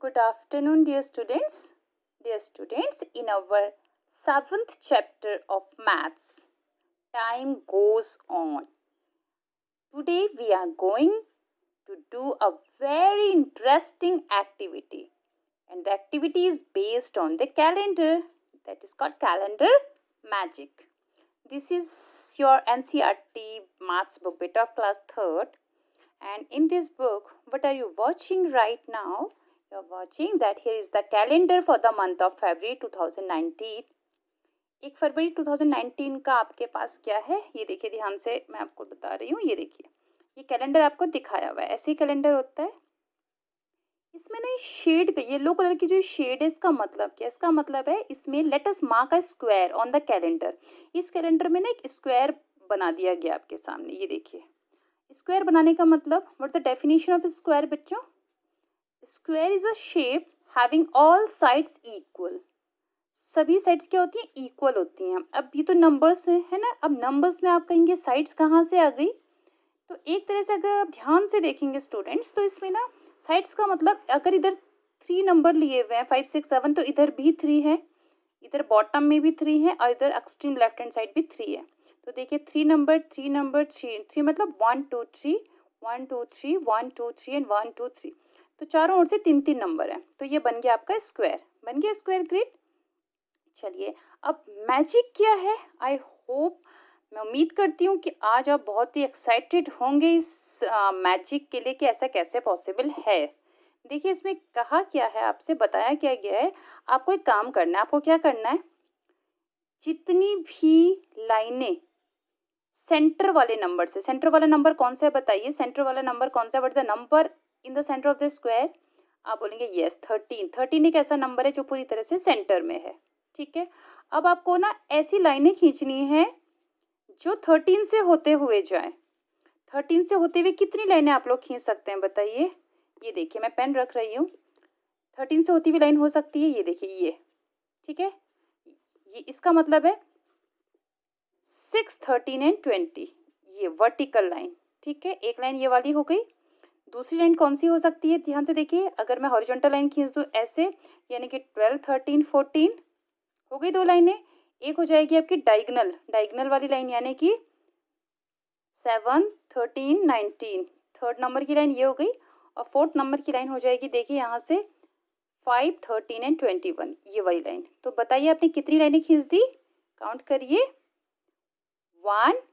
good afternoon, dear students. Dear students, in our 7th chapter of Maths, time goes on. Today we are going to do a very interesting activity, and the activity is based on the calendar, that is called calendar magic. This is your NCERT Maths book, bit of class 3rd, and in this book, what are you watching right now? You're watching that here is the calendar for the month of February 2019. 1 फरवरी 2019 का आपके पास क्या है, ये देखिए, ध्यान से मैं आपको बता रही हूँ। ये देखिए, ये कैलेंडर आपको दिखाया हुआ है, ऐसे ही कैलेंडर होता है। इसमें ना शेड, येलो कलर की जो शेड है, इसका मतलब क्या है? इसका मतलब है इसमें let us mark a square on the calendar. इस कैलेंडर में ना एक स्क्वायर बना दिया गया आपके सामने। ये देखिए, स्क्वायर बनाने का मतलब, what's the definition of square बच्चों? Square is a shape having all sides equal. सभी साइड्स क्या होती हैं? इक्वल होती हैं। अब ये तो नंबर्स है ना, अब नंबर्स में आप कहेंगे साइड्स कहाँ से आ गई? तो एक तरह से अगर आप ध्यान से देखेंगे स्टूडेंट्स, तो इसमें ना साइड्स का मतलब, अगर इधर 3 नंबर लिए हुए हैं 5 6 7, तो इधर भी 3 है, इधर बॉटम में भी 3 है, और इधर एक्सट्रीम लेफ्ट हैंड साइड भी 3 है। तो देखिए 3 नंबर 3 नंबर 3 मतलब 1 2 3 1 2 3 1 2 3 एंड 1 2 3। तो चारों ओर से 3 नंबर है, तो ये बन गया आपका स्क्वायर, बन गया स्क्वायर ग्रिड। चलिए, अब मैजिक क्या है? आई होप, मैं उम्मीद करती हूँ कि आज आप बहुत ही एक्साइटेड होंगे इस मैजिक के लिए कि ऐसा कैसे पॉसिबल है। देखिए, इसमें कहा क्या है, आपसे बताया क्या गया है। आपको एक काम करना है। आपको क्या करना है? जितनी भी लाइनें सेंटर वाले नंबर से, सेंटर वाला नंबर कौन सा है बताइए? सेंटर वाला नंबर कौन सा है? What is the number in the centre of the square? आप बोलेंगे यस 13। 13 एक ऐसा नंबर है जो पूरी तरह से सेंटर में है। ठीक है, अब आपको ना ऐसी लाइनें खींचनी है जो 13 से होते हुए जाए। 13 से होते हुए कितनी लाइनें आप लोग खींच सकते हैं बताइए? ये देखिए, मैं पेन रख रही हूँ। 13 से होती हुई लाइन हो सकती है, ये देखिए, ये। ठीक है, ये इसका मतलब है 6 13 एंड 20, ये वर्टिकल लाइन। ठीक है, एक लाइन ये वाली हो गई। दूसरी लाइन कौन सी हो सकती है? ध्यान से देखिए, अगर मैं हॉरिजॉन्टल लाइन खींच दूँ ऐसे, यानी कि 12 13 14 हो गई 2 लाइनें। एक हो जाएगी आपकी डायगोनल, डायगोनल वाली लाइन, यानी कि 7 13 19, थर्ड नंबर की लाइन ये हो गई। और फोर्थ नंबर की लाइन हो जाएगी, देखिए यहाँ से 5 13 एंड 21, ये वाली लाइन। तो बताइए आपने कितनी लाइनें खींच दी? काउंट करिए, 1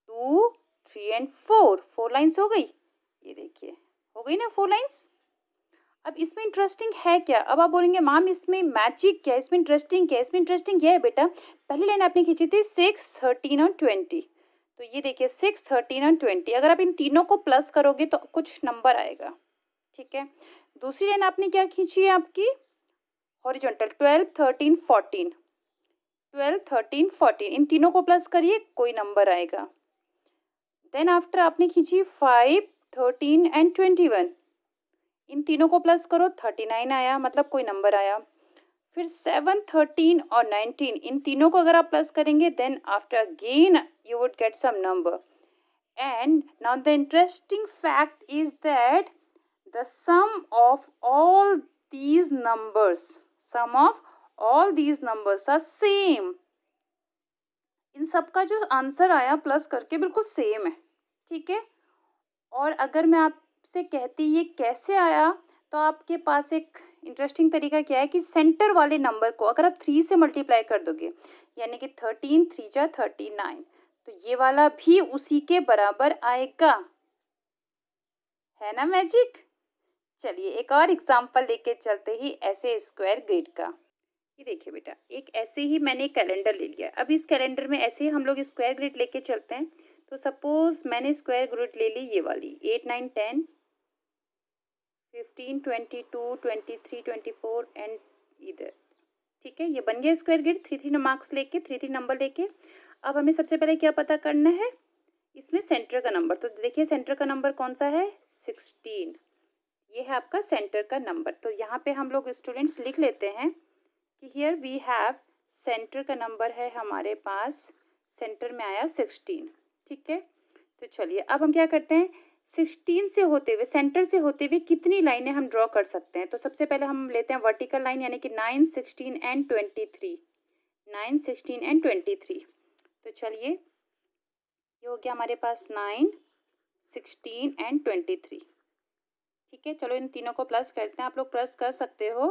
2 3 एंड 4, 4 लाइन्स हो गई। ये देखिए, हो गई ना 4 लाइन्स। अब इसमें इंटरेस्टिंग है क्या? अब आप बोलेंगे मैम इसमें मैजिक क्या है, इसमें इंटरेस्टिंग क्या है? इसमें इंटरेस्टिंग ये है बेटा, पहली लाइन आपने खींची थी 6 13 और 20। तो ये देखिए 6 13 और 20, अगर आप इन तीनों को प्लस करोगे तो कुछ नंबर आएगा। ठीक है, दूसरी लाइन आपने क्या खींची है आपकी? हॉरिजॉन्टल, 12 13 14, 12 13 14, इन तीनों को प्लस करिए, कोई नंबर आएगा। देन आफ्टर आपने खींची 5 13 एंड 21, इन तीनों को प्लस करो, 39 आया, मतलब कोई नंबर आया। फिर 7 13 और 19, इन तीनों को अगर आप प्लस करेंगे, then after again you would get some number. And now the interesting fact is that the sum of all these numbers, sum of all these numbers are same. इन सब का जो आंसर आया प्लस करके बिल्कुल same है। ठीक है, और अगर मैं आपसे कहती ये कैसे आया, तो आपके पास एक इंटरेस्टिंग तरीका क्या है कि सेंटर वाले नंबर को अगर आप 3 से मल्टीप्लाई कर दोगे, यानी कि 13 3 जा 39, तो ये वाला भी उसी के बराबर आएगा। है ना मैजिक? चलिए, एक और एग्जांपल लेके चलते ही ऐसे स्क्वायर ग्रिड का। ये देखिए बेटा, एक ऐसे ही मैंने कैलेंडर ले लिया। अब इस कैलेंडर में ऐसे ही हम लोग स्क्वायर ग्रिड लेके चलते हैं। तो सपोज मैंने स्क्वायर ग्रिड ले ली ये वाली, 8 9 10 15 22 23 24 एंड इधर। ठीक है, ये बन गया स्क्वायर ग्रिड 3 मार्क्स लेके, 3 नंबर लेके। अब हमें सबसे पहले क्या पता करना है? इसमें सेंटर का नंबर। तो देखिए सेंटर का नंबर कौन सा है? 16। ये है आपका सेंटर का नंबर। तो यहाँ पे हम लोग स्टूडेंट्स लिख लेते हैं कि हियर वी हैव, सेंटर का नंबर है हमारे पास, सेंटर में आया 16। ठीक है, तो चलिए अब हम क्या करते हैं, 16 से होते हुए, सेंटर से होते हुए कितनी लाइनें हम ड्रॉ कर सकते हैं? तो सबसे पहले हम लेते हैं वर्टिकल लाइन, यानी कि 9, 16 एंड 23। 9, 16 एंड 23। तो चलिए, ये हो गया हमारे पास 9, 16 एंड 23। ठीक है, चलो इन तीनों को प्लस करते हैं। आप लोग प्लस कर सकते हो।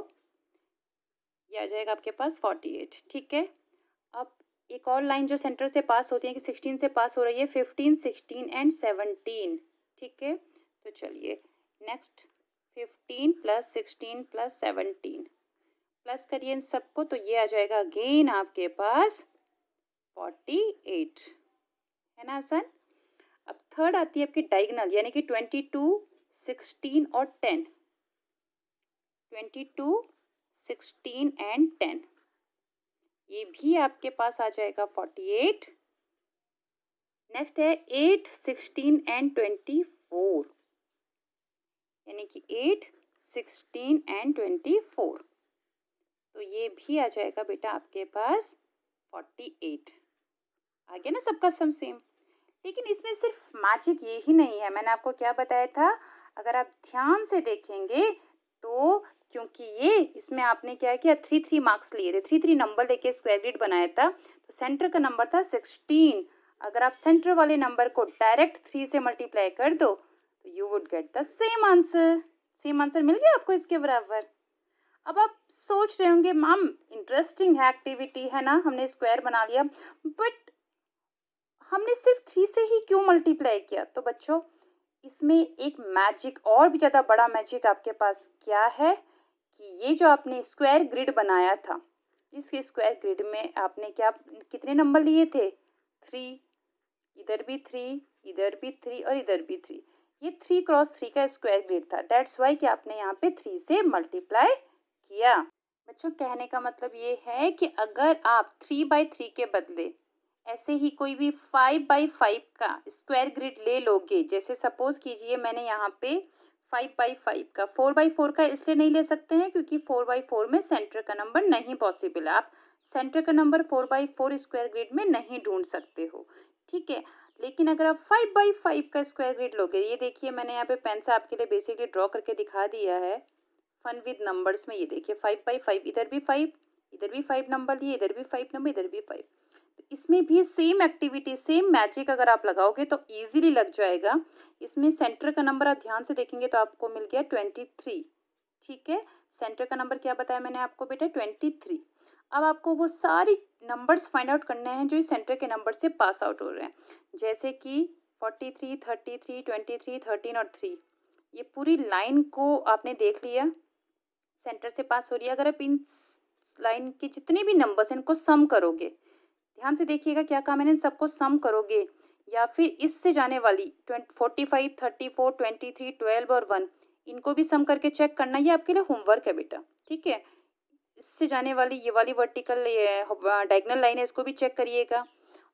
ये आ जाएगा आपके पास 48। ठीक है, अब एक और लाइन जो सेंटर से पास होती है कि 16 से पास हो रही है, 15, 16 एंड 17। ठीक है, तो चलिए नेक्स्ट 15 प्लस 16 प्लस 17 प्लस करिए इन सबको, तो ये आ जाएगा अगेन आपके पास 48। है ना आसान? अब थर्ड आती है आपकी डायगोनल, यानी कि 22, 16 और 10। 22, 16 एंड 10, ये भी आपके पास आ जाएगा 48। नेक्स्ट है 8, 16 एंड 24, यानी कि 8, 16 एंड 24, तो ये भी आ जाएगा बेटा आपके पास 48। आ गया ना सबका सम सेम? लेकिन इसमें सिर्फ मैजिक ये ही नहीं है। मैंने आपको क्या बताया था, अगर आप ध्यान से देखेंगे तो, क्योंकि ये इसमें आपने क्या किया, 3 मार्क्स लिए थे, 3 नंबर लेके स्क्वायर ग्रिड बनाया था, तो सेंटर का नंबर था 16। अगर आप सेंटर वाले नंबर को डायरेक्ट 3 से मल्टीप्लाई कर दो तो you would get the same answer. Same answer मिल गया आपको इसके बराबर। अब आप सोच रहे होंगे मैम इंटरेस्टिंग है, एक्टिविटी है ना, हमने स्क्वायर बना लिया, बट हमने सिर्फ 3 से ही क्यों मल्टीप्लाई किया? तो बच्चों, इसमें एक मैजिक, और भी ज़्यादा बड़ा मैजिक आपके पास क्या है कि ये जो आपने स्क्वायर ग्रिड बनाया था, इस स्क्वायर ग्रिड में आपने क्या, कितने नंबर लिए थे? 3। इधर भी 3, इधर भी 3 और इधर भी 3। ये 3x3 का स्क्वायर ग्रिड था। दैट्स वाई कि आपने यहाँ पे 3 से मल्टीप्लाई किया। बच्चों, कहने का मतलब ये है कि अगर आप 3/3 के बदले ऐसे ही कोई भी 5/5 का स्क्वायर ग्रिड ले लोगे, जैसे सपोज कीजिए मैंने यहाँ पे 5/5 का, 4/4 का इसलिए नहीं ले सकते हैं क्योंकि 4/4 में सेंटर का नंबर नहीं पॉसिबल है। आप सेंटर का नंबर 4/4 स्क्वायर ग्रिड में नहीं ढूंढ सकते हो। ठीक है, लेकिन अगर आप 5/5 का स्क्वायर ग्रिड लोगे, ये देखिए मैंने यहाँ पे पेन से आपके लिए बेसिकली ड्रॉ करके दिखा दिया है फन विद नंबर्स में। ये देखिए 5/5, इधर भी 5, इधर भी 5 नंबर लिए, इधर भी 5 नंबर, इधर भी 5। तो इसमें भी सेम एक्टिविटी, सेम मैजिक अगर आप लगाओगे तो इजीली लग जाएगा। इसमें सेंटर का नंबर आप ध्यान से देखेंगे तो आपको मिल गया 23। ठीक है, सेंटर का नंबर क्या बताया मैंने आपको बेटा? 23। अब आपको वो सारी नंबर्स फाइंड आउट करने हैं जो इस सेंटर के नंबर से पास आउट हो रहे हैं, जैसे कि 43, 33, 23, 13 और 3। ये पूरी लाइन को आपने देख लिया, सेंटर से पास हो रही है। अगर आप इन लाइन के जितने भी नंबर्स हैं इनको सम करोगे, ध्यान से देखिएगा क्या कहा मैंने, सबको सम करोगे, या फिर इससे जाने वाली 45, 34, 23, 12 और 1, इनको भी सम करके चेक करना। ये आपके लिए होमवर्क है बेटा। ठीक है, इससे जाने वाली ये वाली वर्टिकल डायगोनल लाइन है, इसको भी चेक करिएगा,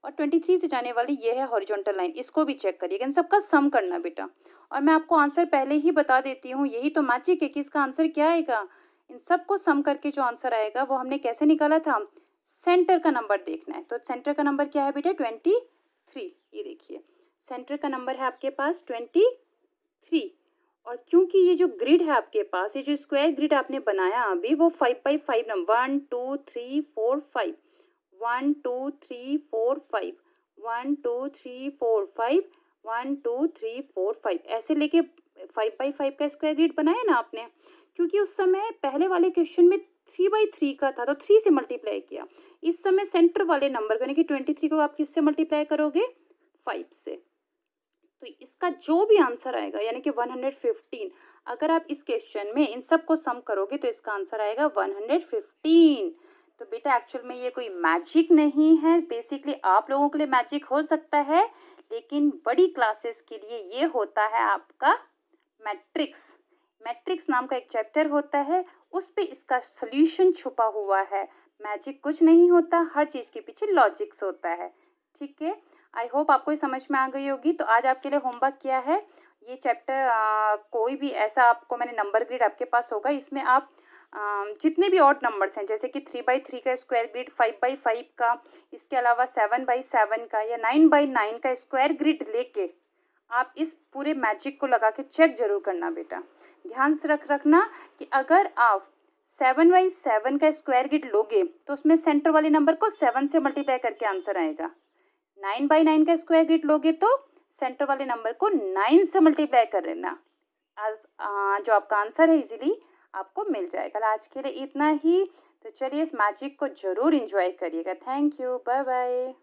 और 23 से जाने वाली ये है हॉरिजॉन्टल लाइन, इसको भी चेक करिएगा। इन सबका सम करना बेटा। और मैं आपको आंसर पहले ही बता देती हूँ, यही तो मैजिक है कि इसका आंसर क्या आएगा। इन सबको सम करके जो आंसर आएगा वो हमने कैसे निकाला था, सेंटर का नंबर देखना है। तो सेंटर का नंबर क्या है बेटा? 23। ये देखिए सेंटर का नंबर है आपके पास 23। और क्योंकि ये जो ग्रिड है आपके पास, ये जो स्क्वायर ग्रिड आपने बनाया अभी, वो 5/5 नंबर 1 2 3 4 5, 1 2 3 4 5, 1 2 3 4 5, 1 2 3 4 5, ऐसे लेके 5/5 का स्क्वायर ग्रिड बनाया ना आपने। क्योंकि उस समय पहले वाले क्वेश्चन में 3/3 का था तो 3 से मल्टीप्लाई किया। इस समय सेंटर वाले नंबर को यानी कि 23 को आप किससे मल्टीप्लाई करोगे? 5 से। तो इसका जो भी आंसर आएगा यानी कि 115, अगर आप इस क्वेश्चन में इन सब को सम करोगे तो इसका आंसर आएगा 115। तो बेटा एक्चुअल में ये कोई मैजिक नहीं है, बेसिकली आप लोगों के लिए मैजिक हो सकता है, लेकिन बड़ी क्लासेस के लिए ये होता है आपका मैट्रिक्स। मैट्रिक्स नाम का एक चैप्टर होता है, उस पे इसका सॉल्यूशन छुपा हुआ है। मैजिक कुछ नहीं होता, हर चीज़ के पीछे लॉजिक्स होता है। ठीक है, आई होप आपको ये समझ में आ गई होगी। तो आज आपके लिए होमवर्क क्या है, ये चैप्टर कोई भी ऐसा आपको मैंने नंबर ग्रिड आपके पास होगा, इसमें आप जितने भी ऑड नंबर्स हैं जैसे कि 3/3 का स्क्वायर ग्रिड, 5/5 का, इसके अलावा 7/7 का या 9/9 का स्क्वायर ग्रिड लेके आप इस पूरे मैजिक को लगा के चेक ज़रूर करना बेटा। ध्यान से रखना कि अगर आप 7/7 का स्क्वायर गिट लोगे तो उसमें सेंटर वाले नंबर को 7 से मल्टीप्लाई करके आंसर आएगा। 9/9 का स्क्वायर गिट लोगे तो सेंटर वाले नंबर को 9 से मल्टीप्लाई कर लेना। आज जो आपका आंसर है इजीली आपको मिल जाएगा। आज के लिए इतना ही। तो चलिए इस मैजिक को ज़रूर इंजॉय करिएगा। Thank you, bye bye.